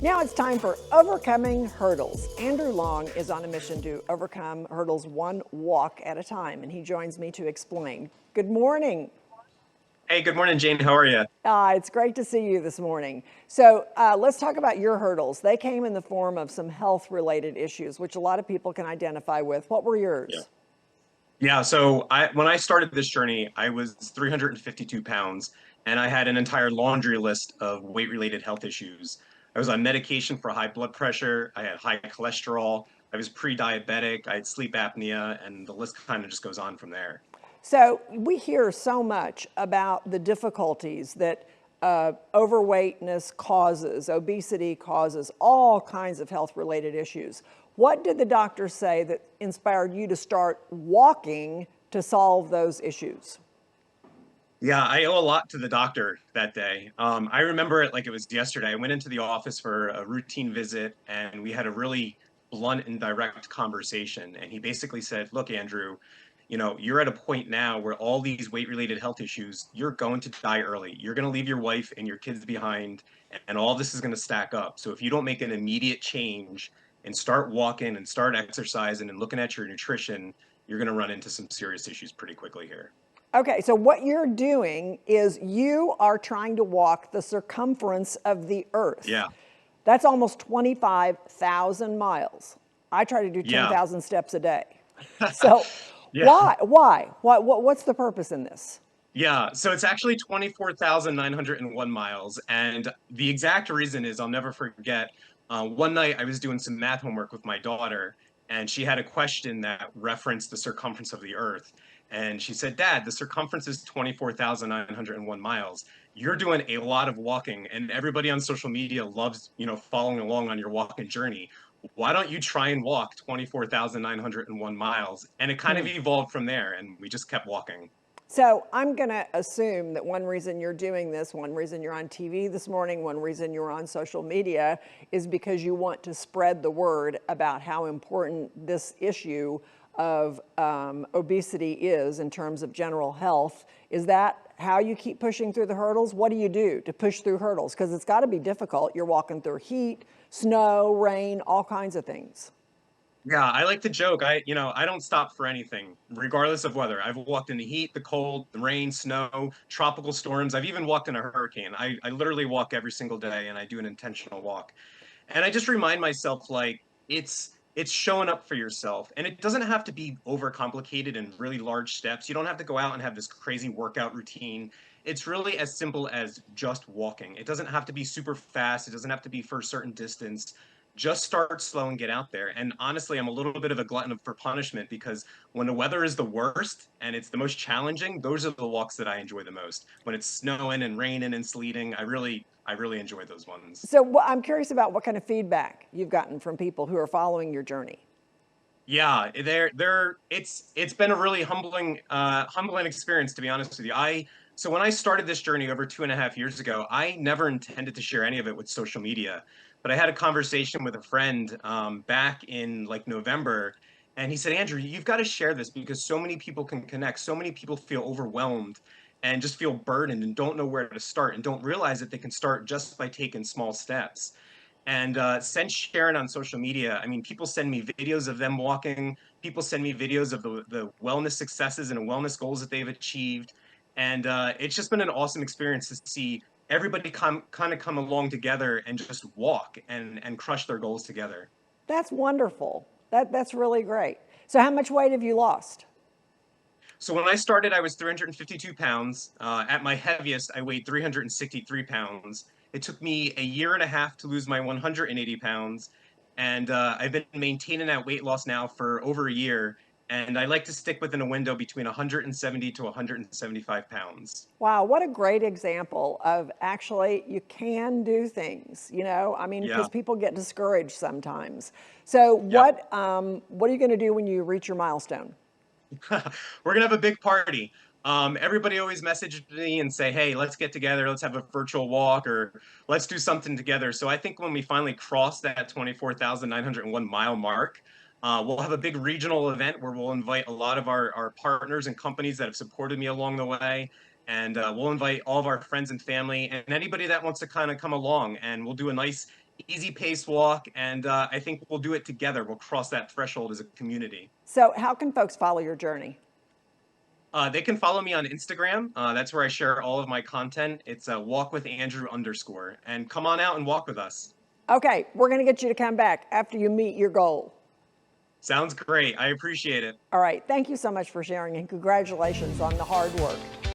Now it's time for Overcoming Hurdles. Andrew Long is on a mission to overcome hurdles one walk at a time, and he joins me to explain. Good morning. Hey, good morning, Jane. How are you? It's great to see you this morning. So let's talk about your hurdles. They came in the form of some health-related issues, which a lot of people can identify with. What were Yeah. yours? Yeah, so when I started this journey, I was 352 pounds and I had an entire laundry list of weight-related health issues. I was on medication for high blood pressure, I had high cholesterol, I was pre-diabetic, I had sleep apnea, and the list kind of just goes on from there. So we hear so much about the difficulties that overweightness causes, obesity causes, all kinds of health-related issues. What did the doctor say that inspired you to start walking to solve those issues? Yeah, I owe a lot to the doctor that day. I remember it like it was yesterday. I went into the office for a routine visit and we had a really blunt and direct conversation. And he basically said, "Look, Andrew, you're at a point now where all these weight-related health issues, you're going to die early. You're going to leave your wife and your kids behind, and all this is going to stack up. So if you don't make an immediate change and start walking and start exercising and looking at your nutrition, you're going to run into some serious issues pretty quickly here." Okay, so what you're doing is you are trying to walk the circumference of the earth. Yeah. That's almost 25,000 miles. I try to do Yeah. 10,000 steps a day. So Yeah. why? What's the purpose in this? Yeah. So it's actually 24,901 miles. And the exact reason is I'll never forget. One night I was doing some math homework with my daughter, and she had a question that referenced the circumference of the Earth. And she said, "Dad, the circumference is 24,901 miles. You're doing a lot of walking, and everybody on social media loves, following along on your walking journey. Why don't you try and walk 24,901 miles?" And it kind of evolved from there, and we just kept walking. So I'm going to assume that one reason you're doing this, one reason you're on TV this morning, one reason you're on social media is because you want to spread the word about how important this issue of obesity is in terms of general health. Is that how you keep pushing through the hurdles? What do you do to push through hurdles? Because it's got to be difficult. You're walking through heat, snow, rain, all kinds of things. Yeah, I like to joke. I don't stop for anything, regardless of weather. I've walked in the heat, the cold, the rain, snow, tropical storms. I've even walked in a hurricane. I literally walk every single day and I do an intentional walk. And I just remind myself like it's showing up for yourself. And it doesn't have to be overcomplicated and really large steps. You don't have to go out and have this crazy workout routine. It's really as simple as just walking. It doesn't have to be super fast. It doesn't have to be for a certain distance. Just start slow and get out there. And honestly, I'm a little bit of a glutton for punishment because when the weather is the worst and it's the most challenging, those are the walks that I enjoy the most. When it's snowing and raining and sleeting, I really enjoy those ones. So I'm curious about what kind of feedback you've gotten from people who are following your journey. Yeah, it's been a really humbling experience, to be honest with you. So when I started this journey over 2.5 years ago, I never intended to share any of it with social media. But I had a conversation with a friend back in like November, and he said, "Andrew, you've got to share this because so many people can connect. So many people feel overwhelmed and just feel burdened and don't know where to start and don't realize that they can start just by taking small steps." And since sharing on social media, I mean, people send me videos of them walking. People send me videos of the wellness successes and wellness goals that they've achieved. And it's just been an awesome experience to see everybody kind of come along together and just walk and crush their goals together. That's wonderful. That's really great. So how much weight have you lost? So when I started, I was 352 pounds. At my heaviest, I weighed 363 pounds. It took me a year and a half to lose my 180 pounds. And I've been maintaining that weight loss now for over a year. And I like to stick within a window between 170 to 175 pounds. Wow, what a great example of actually you can do things, I mean, Yeah. because people get discouraged sometimes. So Yep. what are you going to do when you reach your milestone? We're gonna have a big party. Everybody always messaged me and say, "Hey, let's get together. Let's have a virtual walk, or let's do something together." So I think when we finally cross that 24,901 mark, we'll have a big regional event where we'll invite a lot of our partners and companies that have supported me along the way, and we'll invite all of our friends and family and anybody that wants to kind of come along, and we'll do a nice easy pace walk, and I think we'll do it together. We'll cross that threshold as a community. So how can folks follow your journey? They can follow me on Instagram. That's where I share all of my content. It's walk with Andrew _, and come on out and walk with us. Okay, we're going to get you to come back after you meet your goal. Sounds great. I appreciate it. All right, thank you so much for sharing, and congratulations on the hard work.